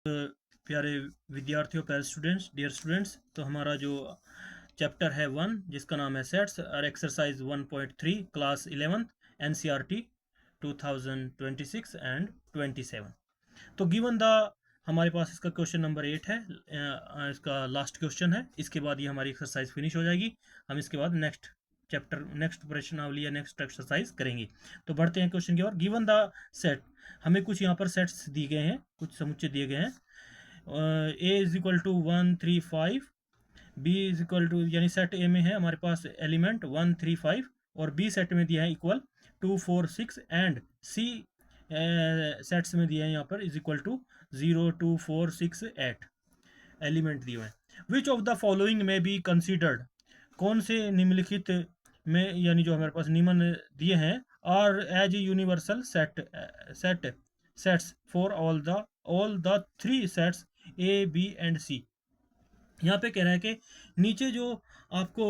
प्यारे विद्यार्थियों, प्यारे स्टूडेंट्स, डियर स्टूडेंट्स, तो हमारा जो चैप्टर है 1 जिसका नाम है सेट्स और एक्सरसाइज 1.3 क्लास 11 एनसीईआरटी 2026 एंड 27। तो गिवन द हमारे पास इसका क्वेश्चन नंबर 8 है, इसका लास्ट क्वेश्चन है। इसके बाद ये हमारी एक्सरसाइज फिनिश हो जाएगी। हम इसके बाद नेक्स्ट चैप्टर, नेक्स्ट प्रश्नावली या नेक्स्ट एक्सरसाइज करेंगे। तो बढ़ते हैं क्वेश्चन की ओर। गिवन द सेट, हमें कुछ यहाँ पर सेट्स दिए गए हैं, कुछ समुच्चय दिए गए हैं। A is equal to 1 3 5, B is equal to, यानी सेट ए में है हमारे पास एलिमेंट 1 3 5 और बी सेट में दिया है इक्वल 2 4 6 एंड सी सेट्स में दिया है यहाँ पर इज इक्वल टू 0 2 4 6 8 एलिमेंट दिए हुए हैं। विच ऑफ द फॉलोइंग में बी कंसिडर्ड, कौन से निम्नलिखित में, यानी जो हमारे पास निम्न दिए हैं, are as universal sets for all the three sets A B and C. यहाँ पे कह रहा है कि नीचे जो आपको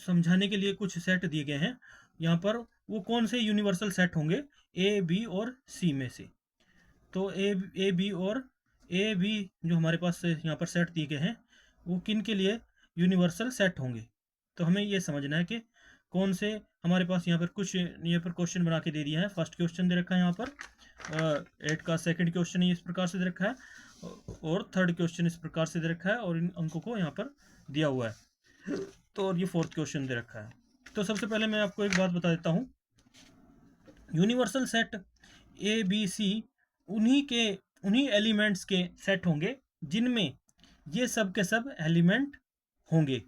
समझाने के लिए कुछ सेट दिए गए हैं यहाँ पर, वो कौन से यूनिवर्सल सेट होंगे ए बी और सी में से। तो ए बी जो हमारे पास यहाँ पर सेट दिए गए हैं, वो किन के लिए यूनिवर्सल सेट होंगे। तो हमें ये समझना है कि कौन से हमारे पास यहाँ पर कुछ, यहाँ पर क्वेश्चन बना के दे दिया है। फर्स्ट क्वेश्चन दे रखा है यहाँ पर 8 का सेकंड क्वेश्चन इस प्रकार से दे रखा है और थर्ड क्वेश्चन इस प्रकार से दे रखा है और इन अंकों को यहाँ पर दिया हुआ है। तो और ये फोर्थ क्वेश्चन दे रखा है। तो सबसे पहले मैं आपको एक बात बता देता हूँ, universal set A B C उन्हीं एलिमेंट्स के सेट होंगे जिनमें ये सब के सब एलिमेंट होंगे।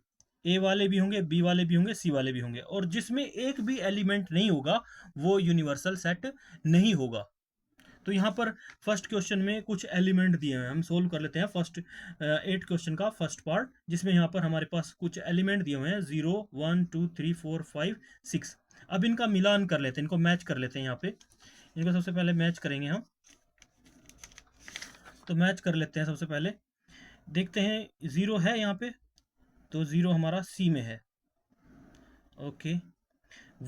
ए वाले भी होंगे, बी वाले भी होंगे, सी वाले भी होंगे, और जिसमें एक भी एलिमेंट नहीं होगा वो यूनिवर्सल सेट नहीं होगा। तो यहाँ पर फर्स्ट क्वेश्चन में कुछ एलिमेंट दिए हैं, हम सोल्व कर लेते हैं फर्स्ट 8 क्वेश्चन का फर्स्ट पार्ट, जिसमें यहाँ पर हमारे पास कुछ एलिमेंट दिए हुए हैं 0 1 2 3 4 5 6। अब इनका मिलान कर लेते हैं, इनको मैच कर लेते हैं। यहाँ पे इनको सबसे पहले मैच करेंगे हम। तो मैच कर लेते हैं। सबसे पहले देखते हैं 0 है यहाँ पे, तो 0 हमारा सी में है। ओके,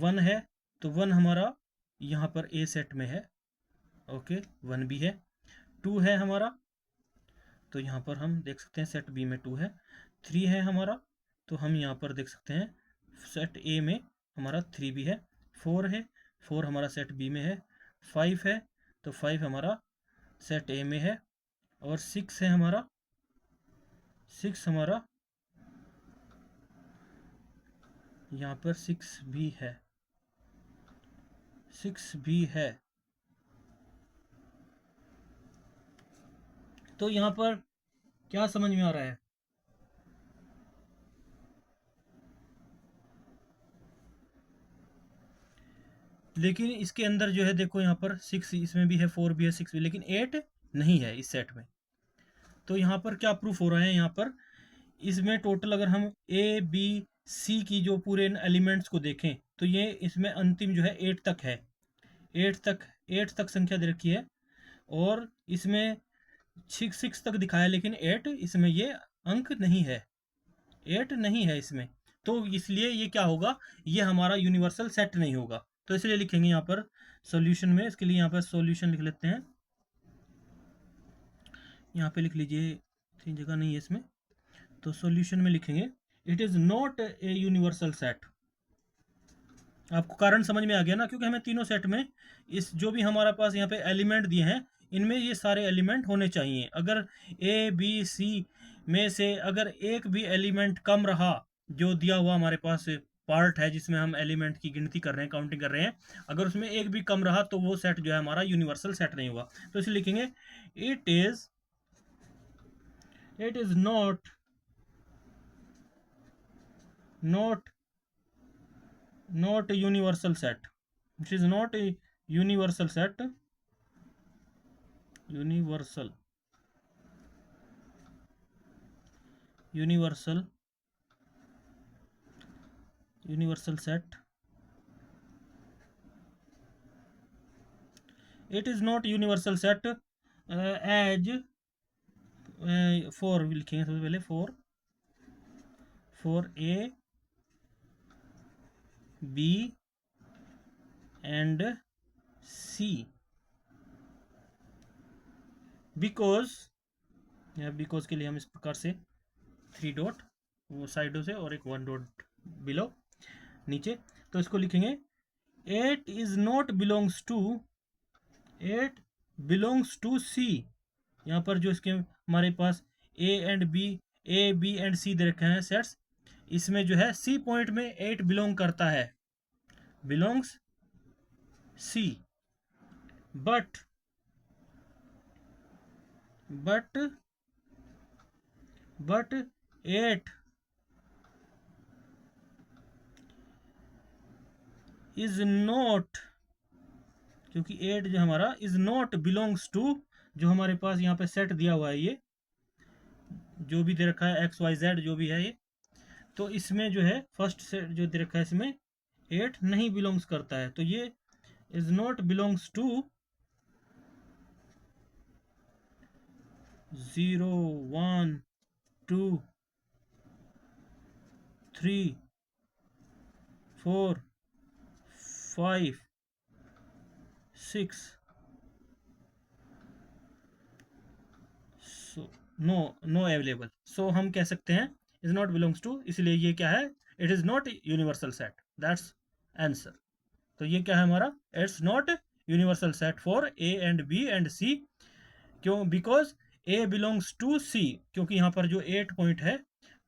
1 है तो 1 हमारा यहाँ पर ए सेट में है। ओके, 1 भी है। 2 है हमारा, तो यहाँ पर हम देख सकते हैं सेट बी में 2 है। 3 है हमारा, तो हम यहाँ पर देख सकते हैं सेट ए में हमारा 3 भी है। 4 है, 4 हमारा सेट बी में है। 5 है, तो 5 हमारा सेट ए में है। और 6 है हमारा, 6 हमारा यहाँ पर 6 भी है, 6 भी है। तो यहाँ पर क्या समझ में आ रहा है? लेकिन इसके अंदर जो है देखो, यहाँ पर 6 इसमें भी है, 4 भी है, 6 भी, लेकिन 8 नहीं है इस सेट में। तो यहाँ पर क्या प्रूफ हो रहा है? यहाँ पर इसमें टोटल अगर हम ए बी सी की जो पूरे एलिमेंट्स को देखें तो ये इसमें अंतिम जो है 8 तक है। 8 तक संख्या दे रखी है और इसमें 6 तक दिखाया, लेकिन 8 इसमें ये अंक नहीं है, 8 नहीं है इसमें। तो इसलिए ये क्या होगा, ये हमारा यूनिवर्सल सेट नहीं होगा। तो इसलिए लिखेंगे यहाँ पर सॉल्यूशन में, इसके लिए यहाँ पर सॉल्यूशन लिख लेते हैं। यहाँ पे लिख लीजिए, इतनी जगह नहीं है इसमें, तो सॉल्यूशन में लिखेंगे it is not a universal set. आपको कारण समझ में आ गया ना, क्योंकि हमें तीनों सेट में इस जो भी हमारा पास यहाँ पे एलिमेंट दिए हैं इनमें ये सारे एलिमेंट होने चाहिए। अगर ए बी सी में से अगर एक भी एलिमेंट कम रहा, जो दिया हुआ हमारे पास पार्ट है जिसमें हम एलिमेंट की गिनती कर रहे हैं, काउंटिंग कर रहे हैं, अगर उसमें एक भी कम रहा तो वो सेट जो है हमारा यूनिवर्सल सेट नहीं हुआ। तो इसलिए लिखेंगे it is not a universal set. It is not a universal set. Universal set. It is not universal set as for लिखेंगे सबसे पहले for A B and C, because यहाँ बिकॉज के लिए हम इस प्रकार से 3 डॉट वो साइडों से और एक 1 डॉट बिलो नीचे, तो इसको लिखेंगे 8 is not belongs to 8 belongs to C. यहाँ पर जो इसके हमारे पास ए बी एंड सी दे रखे हैं सेट्स, इसमें जो है सी पॉइंट में 8 बिलोंग करता है, belongs C. But but but 8 is not, क्योंकि 8 जो हमारा इज नॉट बिलोंग्स टू, जो हमारे पास यहाँ पे सेट दिया हुआ है, ये जो भी दे रखा है एक्स वाई जेड जो भी है ये, तो इसमें जो है फर्स्ट सेट जो दे रखा है इसमें 8 नहीं बिलोंग्स करता है, तो ये is not belongs to 0 1 2 3 4 5 6, so no available. So हम कह सकते हैं इज नॉट बिलोंग्स टू, इसलिए ये क्या है, it is not universal set, that's answer. तो ये क्या है हमारा, it's not universal set for A and B and C. क्यों, because A belongs to C, क्योंकि यहाँ पर जो 8 पॉइंट है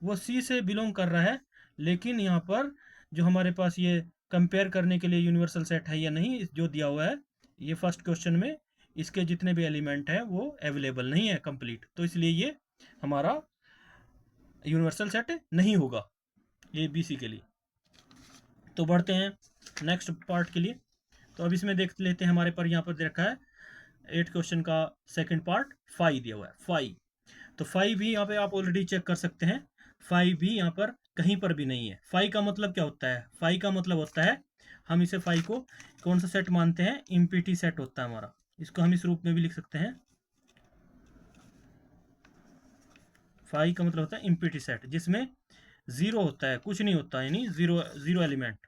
वो सी से बिलोंग कर रहा है, लेकिन यहाँ पर जो हमारे पास ये कंपेयर करने के लिए यूनिवर्सल सेट है या नहीं जो दिया हुआ है, ये फर्स्ट क्वेश्चन में इसके जितने भी एलिमेंट हैं वो अवेलेबल नहीं है कंप्लीट, तो इसलिए ये हमारा यूनिवर्सल सेट नहीं होगा ए बी सी के लिए। तो बढ़ते हैं नेक्स्ट पार्ट के लिए। तो अब इसमें देख लेते हैं, हमारे पर यहाँ पर दे रखा है 8 क्वेश्चन का सेकंड पार्ट, फाइव दिया हुआ है, फाइव। तो फाइव भी यहाँ पे आप ऑलरेडी चेक कर सकते हैं, फाइव भी यहाँ पर कहीं पर भी नहीं है। फाइव का मतलब क्या होता है, फाइव का मतलब होता है, हम इसे फाइव को कौन सा सेट मानते हैं, इम्पीटी सेट होता है हमारा, इसको हम इस रूप में भी लिख सकते हैं। फाइव का मतलब होता है इम्पीटी सेट, जिसमें जीरो होता है, कुछ नहीं होता, यानी जीरो जीरो एलिमेंट।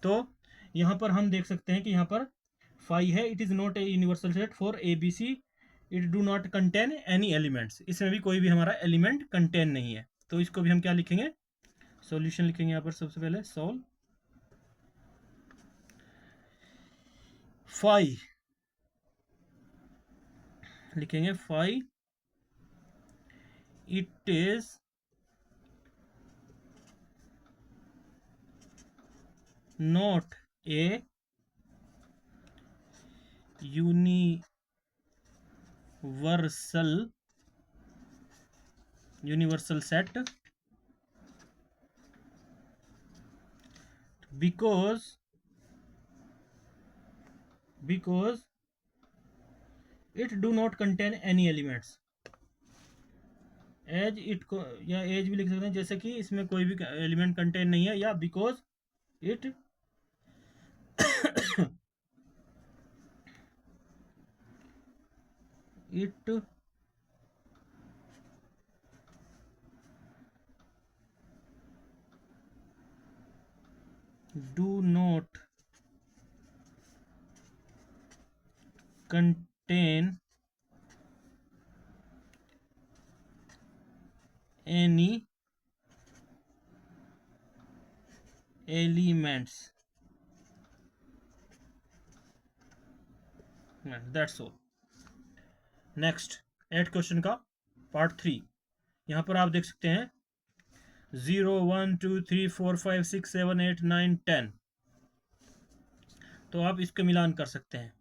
तो यहाँ पर हम देख सकते हैं कि यहाँ पर फाइव है, it is not a universal set for A B C, it do not contain any elements, इसमें भी कोई भी हमारा एलिमेंट कंटेन नहीं है। तो इसको भी हम क्या लिखेंगे, सॉल्यूशन लिखेंगे यहाँ पर सबसे पहले, सॉल्व फाइव, लिखेंगे five it is not a universal set because it do not contain any elements, as it को या एज भी लिख सकते हैं, जैसे कि इसमें कोई भी एलिमेंट कंटेन नहीं है, या because it it do not contain any elements, that's all. Next 8 question का पार्ट 3, यहाँ पर आप देख सकते हैं 0 1 2 3 4 5 6 7 8 9 10, तो आप इसके मिलान कर सकते हैं।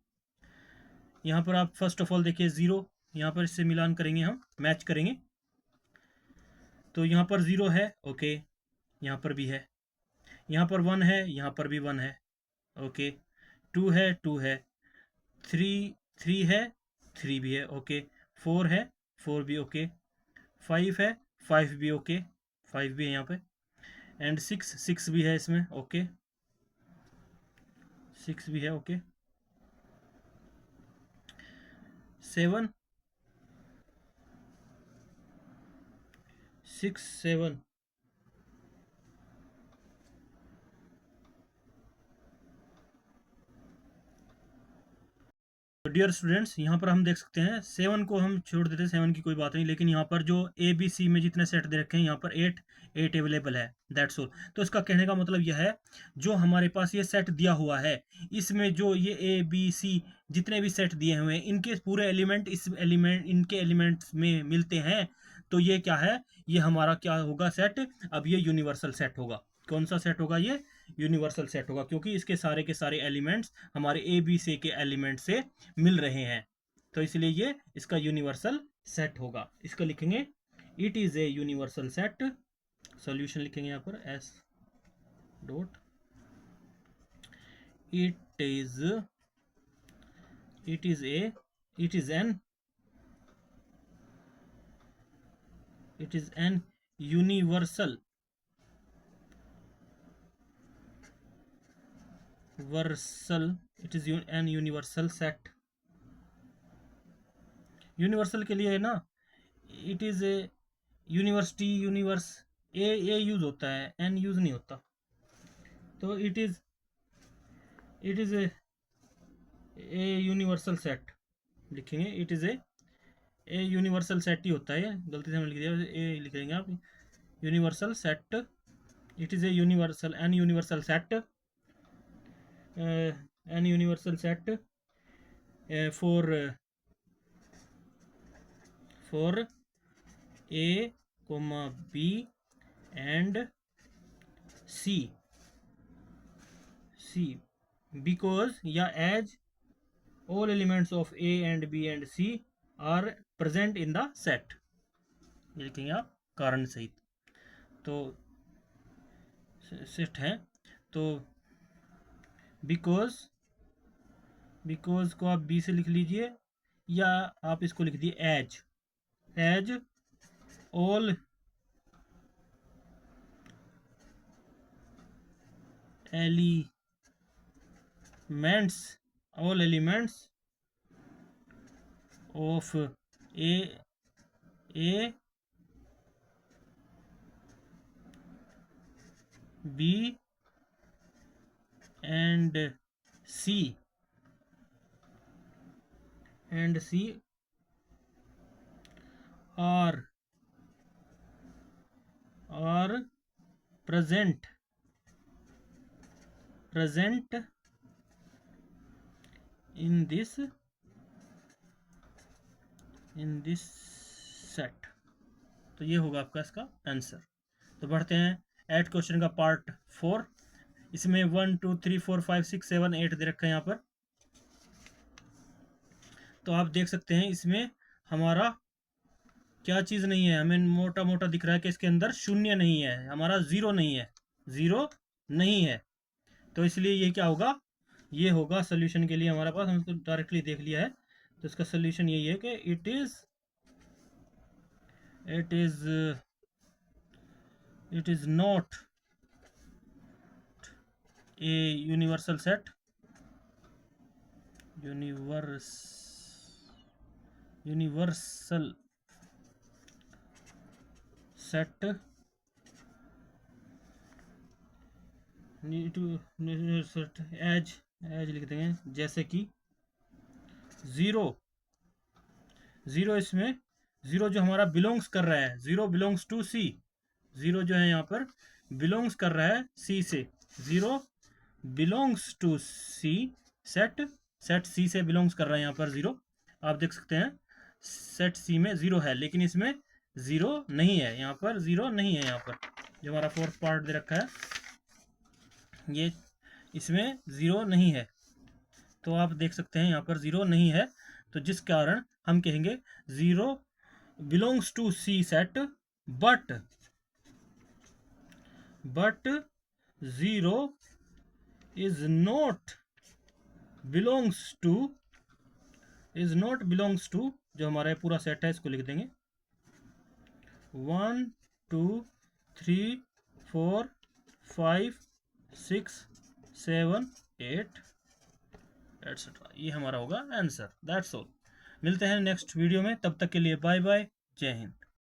यहाँ पर आप फर्स्ट ऑफ ऑल देखिए 0, यहाँ पर इससे मिलान करेंगे, हम मैच करेंगे, तो यहाँ पर 0 है, ओके, यहाँ पर भी है, यहाँ पर 1 है, यहाँ पर भी 1 है, ओके, 2 है, 2 है, 3 है, 3 भी है, ओके, 4 है, 4 भी ओके, 5 है, 5 भी ओके, 5 भी है यहाँ पे, एंड 6 भी है इसमें, ओके, 6 भी है, ओके, 7 6 7, डियर स्टूडेंट्स, यहाँ पर हम देख सकते हैं 7 को हम छोड़ देते हैं, 7 की कोई बात नहीं, लेकिन यहाँ पर जो ए बी सी में जितने सेट दे रखे हैं यहाँ पर 8 अवेलेबल है, दैट्स ऑल। तो इसका कहने का मतलब यह है जो हमारे पास ये सेट दिया हुआ है, इसमें जो ये ए बी सी जितने भी सेट दिए हुए हैं इनके पूरे एलिमेंट इनके एलिमेंट्स में मिलते हैं। तो ये क्या है, ये हमारा क्या होगा सेट, अब ये यूनिवर्सल सेट होगा। कौन सा सेट होगा, ये यूनिवर्सल सेट होगा, क्योंकि इसके सारे के सारे एलिमेंट्स हमारे ए बी सी के एलिमेंट से मिल रहे हैं, तो इसलिए ये इसका यूनिवर्सल सेट होगा। इसको लिखेंगे it is a universal set. Solution लिखेंगे यहाँ पर S dot it is an universal an universal set. Universal के लिए है ना, it is a university, universe, a use होता है, एन यूज नहीं होता, तो it is a universal set लिखेंगे। It is a universal set ही होता है, गलती से हमने लिख दिया, ए लिख देंगे आप, universal set. It is a universal an universal set, N universal set for A, B and C because या as all elements of A and B and C are present in the set। ये लिखेंगे आप कारण सहित, तो set है, तो because को आप बी से लिख लीजिए, या आप इसको लिख दिए as all elements of A B and C are present in this set। तो ये होगा आपका इसका आंसर। तो बढ़ते हैं 8 क्वेश्चन का पार्ट 4। इसमें 1 2 3 4 5 6 7 8 दे रखा है यहाँ पर। तो आप देख सकते हैं इसमें हमारा क्या चीज़ नहीं है, हमें मोटा मोटा दिख रहा है कि इसके अंदर शून्य नहीं है, हमारा ज़ीरो नहीं है। तो इसलिए ये क्या होगा, ये होगा सोल्यूशन के लिए हमारे पास, हम इसको डायरेक्टली देख लिया है। तो इसका सोल्यूशन यही है कि it is not a universal set, universal set as लिख देंगे, जैसे कि ज़ीरो इसमें ज़ीरो जो हमारा बिलोंग्स कर रहा है, zero belongs to C, zero जो है यहाँ पर बिलोंग्स कर रहा है सी से, zero belongs to C, set C से बिलोंग्स कर रहा है यहाँ पर ज़ीरो। आप देख सकते हैं सेट सी में ज़ीरो है, लेकिन इसमें ज़ीरो नहीं है, यहाँ पर ज़ीरो नहीं है। यहाँ पर जो हमारा फोर्थ पार्ट दे रखा है ये, इसमें ज़ीरो नहीं है। तो आप देख सकते हैं यहाँ पर ज़ीरो नहीं है, तो जिस कारण हम कहेंगे zero belongs to C set, but zero is not belongs to जो हमारा पूरा सेट है, इसको लिख देंगे 1 2 3 4 5 6 7 8 एटसेट्रा। ये हमारा होगा आंसर। That's all. मिलते हैं नेक्स्ट वीडियो में, तब तक के लिए बाय बाय, जय हिंद।